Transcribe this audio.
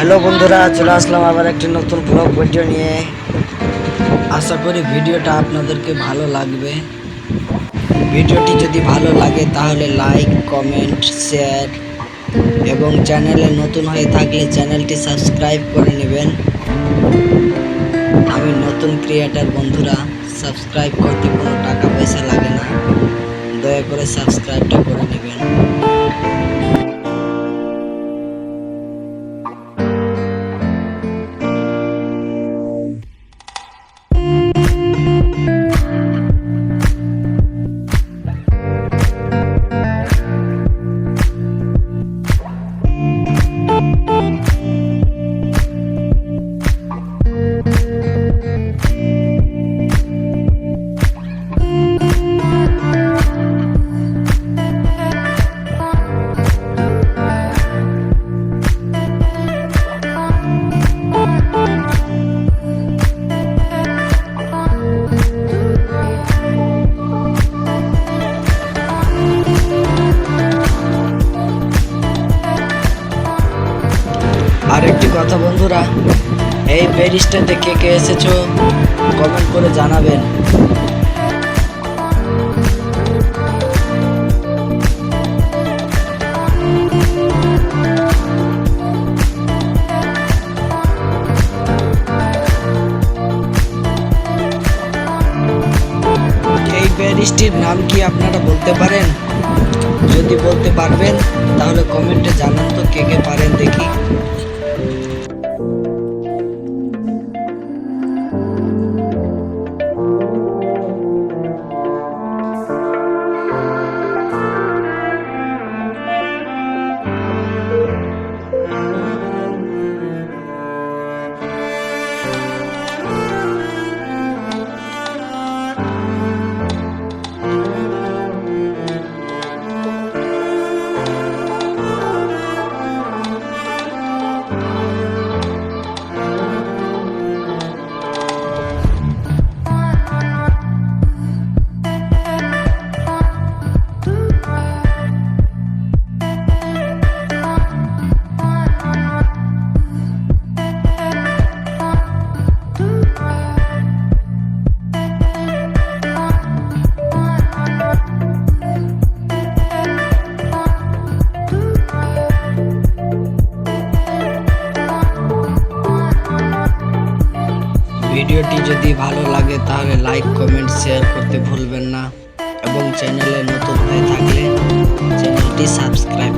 Hello বন্ধুরা, চলে আসলাম আবার একটি নতুন ব্লগ ভিডিও নিয়ে। আশা করি ভিডিওটা আপনাদেরকে ভালো লাগবে। ভিডিওটি যদি ভালো লাগে তাহলে লাইক, কমেন্ট, শেয়ার এবং চ্যানেলে নতুন হয়ে থাকলে চ্যানেলটি সাবস্ক্রাইব করে নেবেন। আমি নতুন ক্রিয়েটার বন্ধুরা, সাবস্ক্রাইব করতে কোনো টাকা পয়সা লাগে না, দয়া করে সাবস্ক্রাইবটা করে নেবেন। আরেকটি কথা বন্ধুরা, এই ব্যারিস্টারতে কে কে এসেছো কমেন্ট করে জানাবেন। এই ব্যারিস্টির নাম কি আপনারা বলতে পারেন? যদি বলতে পারবেন তাহলে কমেন্টে জানান তো কে কে পারেন দেখি। ভিডিওটি যদি ভালো লাগে তাহলে লাইক, কমেন্ট, শেয়ার করতে ভুলবেন না এবং চ্যানেলে নতুন হয়ে থাকলে চ্যানেলটি সাবস্ক্রাইব